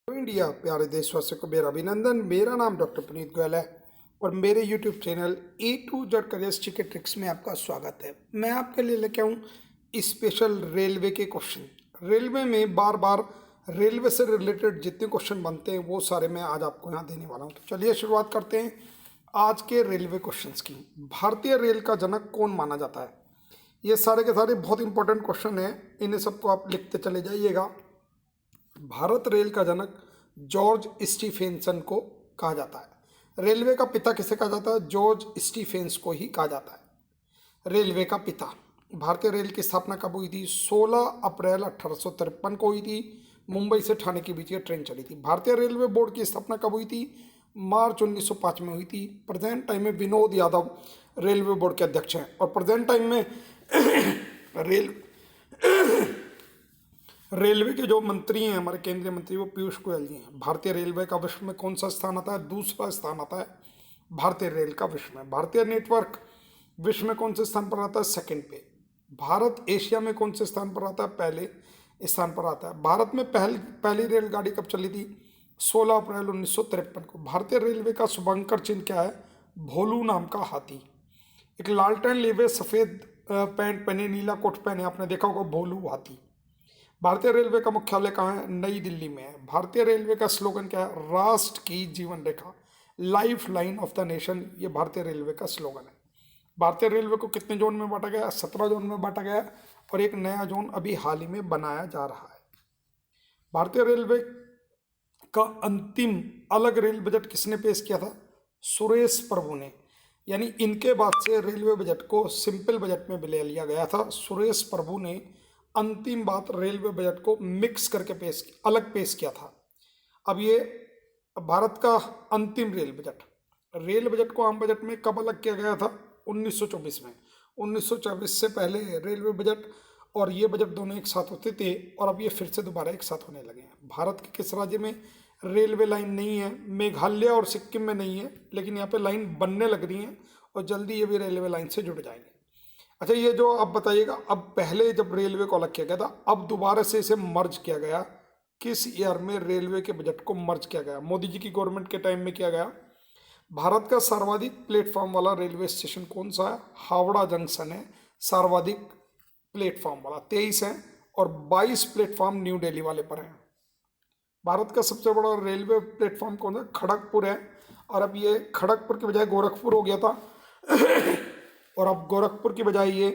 India प्यारे देशवासियों को मेरा अभिनंदन। मेरा नाम डॉक्टर पुनीत गोयल है और मेरे YouTube channel A to Z career के ट्रिक्स में आपका स्वागत है। मैं आपके लिए लेके आऊँ स्पेशल रेलवे के क्वेश्चन। रेलवे में बार बार रेलवे से रिलेटेड जितने क्वेश्चन बनते हैं वो सारे मैं आज आपको यहाँ देने वाला हूँ। तो चलिए शुरुआत करते हैं आज के रेलवे क्वेश्चंस की। भारतीय रेल का जनक कौन माना जाता है? ये सारे के सारे बहुत इंपॉर्टेंट क्वेश्चन हैं, इन्हें सबको आप लिखते चले जाइएगा। भारत रेल का जनक जॉर्ज स्टीफेंसन को कहा जाता है। रेलवे का पिता किसे कहा जाता है? जॉर्ज स्टीफेंस को ही कहा जाता है रेलवे का पिता। भारतीय रेल की स्थापना कब हुई थी? 16 अप्रैल 1853 को हुई थी। मुंबई से ठाणे के बीच ये ट्रेन चली थी। भारतीय रेलवे बोर्ड की स्थापना कब हुई थी? मार्च 1905 में हुई थी। प्रेजेंट टाइम में विनोद यादव रेलवे बोर्ड के अध्यक्ष हैं और प्रेजेंट टाइम में रेलवे के जो मंत्री हैं हमारे केंद्रीय मंत्री, वो पीयूष गोयल जी हैं। भारतीय रेलवे का विश्व में कौन सा स्थान आता है? दूसरा स्थान आता है भारतीय रेल का विश्व में। भारतीय नेटवर्क विश्व में कौन से स्थान पर आता है? सेकंड पे। भारत एशिया में कौन से स्थान पर आता है? पहले स्थान पर आता है। भारत में पहली रेलगाड़ी कब चली थी? 16 अप्रैल 1953 को। भारतीय रेलवे का शुभंकर चिन्ह क्या है? भोलू नाम का हाथी। एक लालटेन लिए हुए सफेद पैंट पहने, नीला कोट पहने, आपने देखा होगा, भोलू हाथी। भारतीय रेलवे का मुख्यालय कहाँ है? नई दिल्ली में है। भारतीय रेलवे का स्लोगन क्या है? राष्ट्र की जीवन रेखा, life line of the nation. ये भारतीय रेलवे का स्लोगन है। भारतीय रेलवे को कितने जोन में बांटा गया? 17 जोन में बांटा गया और एक नया जोन अभी हाल ही में बनाया जा रहा है। भारतीय रेलवे का अंतिम अलग रेल बजट किसने पेश किया था? सुरेश प्रभु ने। यानी इनके बाद से रेलवे बजट को सिंपल बजट में ले लिया गया था। सुरेश प्रभु ने अंतिम बात रेलवे बजट को मिक्स करके अलग पेश किया था। अब ये भारत का अंतिम रेल बजट को आम बजट में कब अलग किया गया था? 1924 में। 1924 से पहले रेलवे बजट और ये बजट दोनों एक साथ होते थे और अब ये फिर से दोबारा एक साथ होने लगे हैं। भारत के किस राज्य में रेलवे लाइन नहीं है? मेघालय और सिक्किम में नहीं है, लेकिन यहाँ पे लाइन बनने लग रही है और जल्दी ये भी रेलवे लाइन से जुड़ जाएंगे। अच्छा, ये जो आप बताइएगा, अब पहले जब रेलवे को अलग किया गया था, अब दोबारा से इसे मर्ज किया गया। किस ईयर में रेलवे के बजट को मर्ज किया गया? मोदी जी की गवर्नमेंट के टाइम में किया गया। भारत का सर्वाधिक प्लेटफॉर्म वाला रेलवे स्टेशन कौन सा है? हावड़ा जंक्शन है सर्वाधिक प्लेटफॉर्म वाला, 23 है और 22 प्लेटफॉर्म न्यू दिल्ली वाले पर है। भारत का सबसे बड़ा रेलवे प्लेटफॉर्म कौन सा? खड़गपुर है और अब ये खड़गपुर के बजाय गोरखपुर हो गया था और अब गोरखपुर की बजाय ये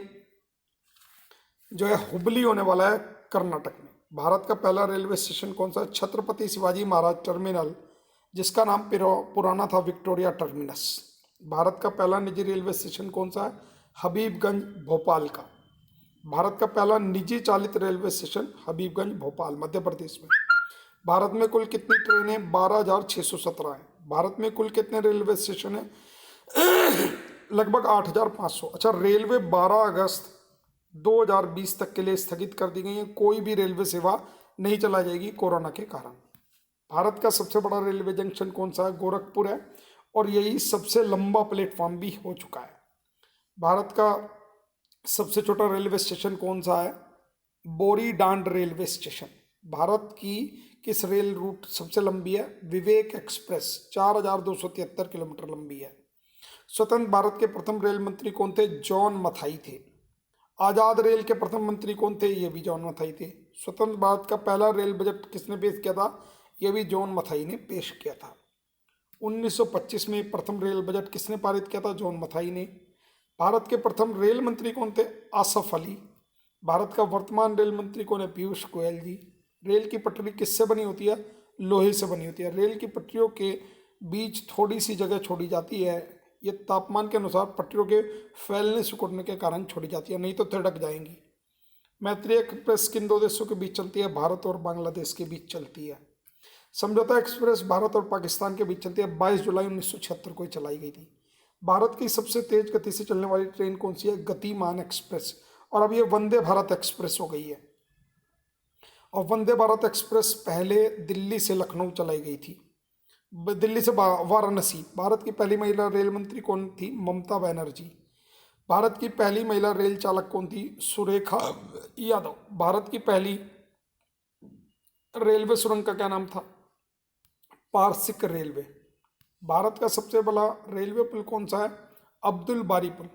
जो है हुबली होने वाला है कर्नाटक में। भारत का पहला रेलवे स्टेशन कौन सा? छत्रपति शिवाजी महाराज टर्मिनल, जिसका नाम पुराना था विक्टोरिया टर्मिनस। भारत का पहला निजी रेलवे स्टेशन कौन सा है? हबीबगंज भोपाल का। भारत का पहला निजी चालित रेलवे स्टेशन हबीबगंज भोपाल, मध्य प्रदेश में। भारत में कुल कितनी ट्रेनें? 12,617 है। भारत में कुल कितने रेलवे स्टेशन है? लगभग 8,500। अच्छा, रेलवे 12 अगस्त 2020 तक के लिए स्थगित कर दी गई है। कोई भी रेलवे सेवा नहीं चलाई जाएगी कोरोना के कारण। भारत का सबसे बड़ा रेलवे जंक्शन कौन सा है? गोरखपुर है और यही सबसे लंबा प्लेटफॉर्म भी हो चुका है। भारत का सबसे छोटा रेलवे स्टेशन कौन सा है? Boridand railway station. भारत की किस रेल रूट सबसे लंबी है? विवेक एक्सप्रेस, 4,273 किलोमीटर लंबी है। स्वतंत्र भारत के प्रथम रेल मंत्री कौन थे? जॉन मथाई थे। आजाद रेल के प्रथम मंत्री कौन थे? ये भी जॉन मथाई थे। स्वतंत्र भारत का पहला रेल बजट किसने पेश किया था? ये भी जॉन मथाई ने पेश किया था। 1925 में प्रथम रेल बजट किसने पारित किया था? जॉन मथाई ने। भारत के प्रथम रेल मंत्री कौन थे? आसफ अली। भारत का वर्तमान रेल मंत्री कौन है? पीयूष गोयल जी। रेल की पटरी किससे बनी होती है? लोहे से बनी होती है। रेल की पटरियों के बीच थोड़ी सी जगह छोड़ी जाती है। ये तापमान के अनुसार पटरियों के फैलने सिकुड़ने के कारण छोड़ी जाती है, नहीं तो तिड़क जाएंगी। मैत्री एक्सप्रेस किन दो देशों के बीच चलती है? भारत और बांग्लादेश के बीच चलती है। समझौता एक्सप्रेस भारत और पाकिस्तान के बीच चलती है। 22 जुलाई 1976 को चलाई गई थी। भारत की सबसे तेज गति से चलने वाली ट्रेन कौन सी है? गतिमान एक्सप्रेस। और अब ये वंदे भारत एक्सप्रेस हो गई है। और वंदे भारत एक्सप्रेस पहले दिल्ली से लखनऊ चलाई गई थी, दिल्ली से वाराणसी। भारत की पहली महिला रेल मंत्री कौन थी? ममता बनर्जी। भारत की पहली महिला रेल चालक कौन थी? सुरेखा यादव। भारत की पहली रेलवे सुरंग का क्या नाम था? पारसिक रेलवे। भारत का सबसे बड़ा रेलवे पुल कौन सा है? अब्दुल बारी पुल।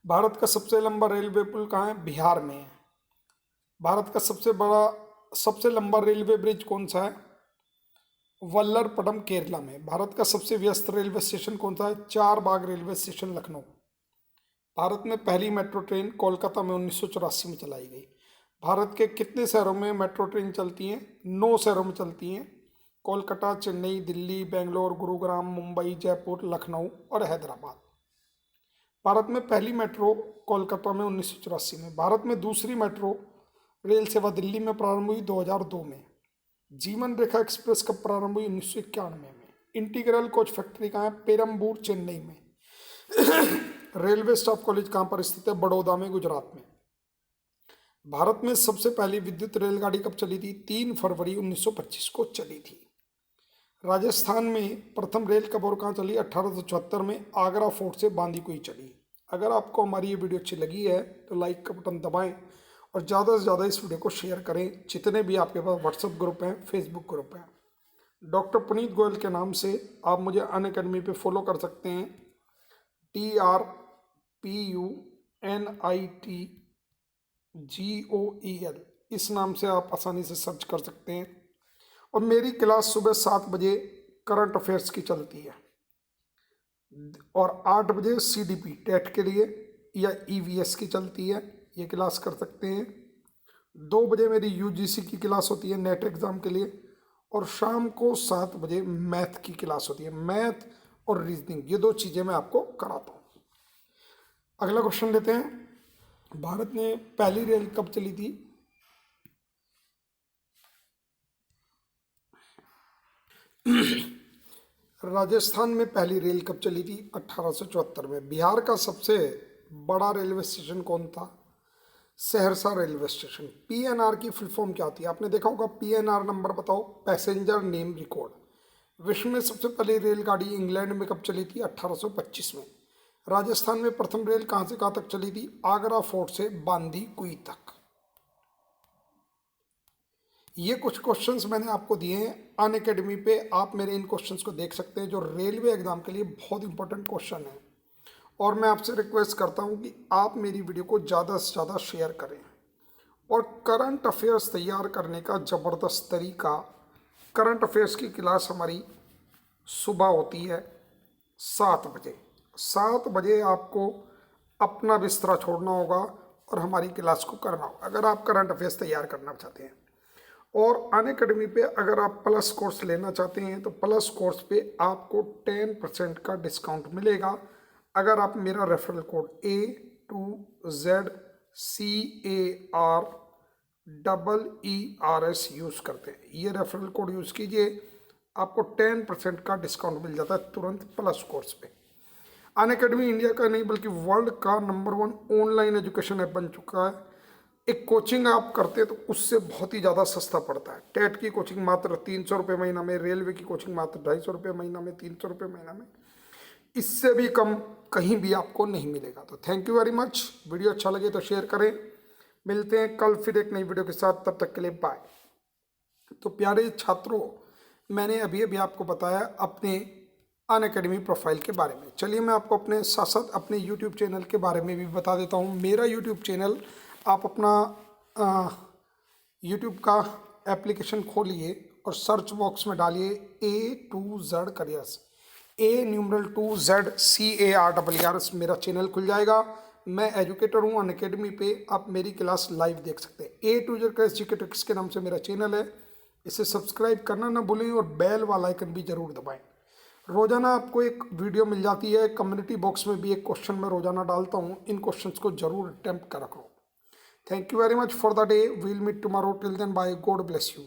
भारत का सबसे लंबा रेलवे पुल कहाँ है? बिहार में है। भारत का सबसे लंबा रेलवे ब्रिज कौन सा है? वल्लरपडम केरला में। भारत का सबसे व्यस्त रेलवे स्टेशन कौन सा है? चार बाग रेलवे स्टेशन लखनऊ। भारत में पहली मेट्रो ट्रेन कोलकाता में 1984 में चलाई गई। भारत के कितने शहरों में मेट्रो ट्रेन चलती हैं? 9 शहरों में चलती हैं। कोलकाता, चेन्नई, दिल्ली, बेंगलोर, गुरुग्राम, मुंबई, जयपुर, लखनऊ और हैदराबाद। भारत में पहली मेट्रो कोलकाता में 1984 में। भारत में दूसरी मेट्रो रेल सेवा दिल्ली में प्रारंभ हुई 2002 में। जीवन रेखा एक्सप्रेस कब प्रारंभ हुई? 1991 में। इंटीग्रल कोच फैक्ट्री कहाँ है? पेरम्बूर, चेन्नई में। रेलवे स्टाफ कॉलेज कहाँ पर स्थित है? बड़ौदा में, गुजरात में। भारत में सबसे पहली विद्युत रेलगाड़ी कब चली थी? 3 फरवरी 1925 को चली थी। राजस्थान में प्रथम रेल कब और कहाँ चली? 1874 में आगरा फोर्ट से बांदीकुई चली। अगर आपको हमारी ये वीडियो अच्छी लगी है तो लाइक का बटन दबाएं और ज़्यादा से ज़्यादा इस वीडियो को शेयर करें। जितने भी आपके पास व्हाट्सएप ग्रुप हैं, फेसबुक ग्रुप हैं, डॉक्टर पुनीत गोयल के नाम से आप मुझे अनअकैडमी पे फॉलो कर सकते हैं। TRPUNITGOEL इस नाम से आप आसानी से सर्च कर सकते हैं। और मेरी क्लास सुबह 7 बजे करंट अफेयर्स की चलती है और 8 बजे CDP टेट के लिए या EVS की चलती है, ये क्लास कर सकते हैं। 2 बजे मेरी UGC की क्लास होती है नेट एग्ज़ाम के लिए और शाम को 7 बजे मैथ की क्लास होती है। मैथ और रीजनिंग, ये 2 चीज़ें मैं आपको कराता हूँ। अगला क्वेश्चन लेते हैं। भारत में पहली रेल कब चली थी? राजस्थान में पहली रेल कब चली थी? 1874 में। बिहार का सबसे बड़ा रेलवे स्टेशन कौन था? Saharsa railway station. PNR की फुल फॉर्म क्या होती है? आपने देखा होगा। PNR नंबर बताओ, पैसेंजर नेम रिकॉर्ड। विश्व में सबसे पहली रेलगाड़ी इंग्लैंड में कब चली थी? 1825 में। राजस्थान में प्रथम रेल कहाँ से कहाँ तक चली थी? आगरा फोर्ट से बांदीकुई तक। ये कुछ क्वेश्चंस मैंने आपको दिए हैं अनअकैडमी पे, आप मेरे इन क्वेश्चंस को देख सकते हैं जो रेलवे एग्जाम के लिए बहुत इंपॉर्टेंट क्वेश्चन है। और मैं आपसे रिक्वेस्ट करता हूं कि आप मेरी वीडियो को ज़्यादा से ज़्यादा शेयर करें। और करंट अफेयर्स तैयार करने का ज़बरदस्त तरीका, करंट अफेयर्स की क्लास हमारी सुबह होती है 7 बजे। 7 बजे आपको अपना बिस्तरा छोड़ना होगा और हमारी क्लास को करना होगा अगर आप करंट अफेयर्स तैयार करना चाहते हैं। और अनअकैडमी पे अगर आप प्लस कोर्स लेना चाहते हैं तो प्लस कोर्स पे आपको 10% का डिस्काउंट मिलेगा अगर आप मेरा रेफरल कोड A2ZCAREERS यूज़ करते हैं। ये रेफरल कोड यूज़ कीजिए, आपको 10% का डिस्काउंट मिल जाता है तुरंत प्लस कोर्स पे। अनअकैडमी इंडिया का नहीं बल्कि वर्ल्ड का नंबर 1 ऑनलाइन एजुकेशन ऐप बन चुका है। एक कोचिंग आप करते हैं तो उससे बहुत ही ज़्यादा सस्ता पड़ता है। टेट की कोचिंग मात्र 300 रुपये महीना में, रेलवे की कोचिंग मात्र 250 रुपये महीना में, 300 रुपये महीना में, इससे भी कम कहीं भी आपको नहीं मिलेगा। तो thank you very much. Video अच्छा लगे तो शेयर करें। मिलते हैं कल फिर एक नई वीडियो के साथ, तब तक के लिए बाय। तो प्यारे छात्रों, मैंने अभी अभी आपको बताया अपने अनअकैडमी प्रोफाइल के बारे में। चलिए मैं आपको अपने साथ साथ अपने यूट्यूब चैनल के बारे में भी बता देता हूँ। मेरा यूट्यूब चैनल, आप अपना यूट्यूब का एप्लीकेशन खोलिए और सर्च बॉक्स में डालिए A2Z करियर्स, A2ZCAREERS, मेरा चैनल खुल जाएगा। मैं एजुकेटर हूँ अनअकैडमी पे, आप मेरी क्लास लाइव देख सकते हैं। A2Z करियर्स जीके ट्रिक्स के नाम से मेरा चैनल है, इसे सब्सक्राइब करना ना भूलें और बेल वाला आइकन भी ज़रूर दबाएं। रोज़ाना आपको एक वीडियो मिल जाती है। कम्युनिटी बॉक्स में भी एक क्वेश्चन मैं रोज़ाना डालता हूँ, इन क्वेश्चंस को जरूर अटेम्प्ट करा करो। Thank you very much for the day. We'll meet tomorrow. Till then, bye. God bless you.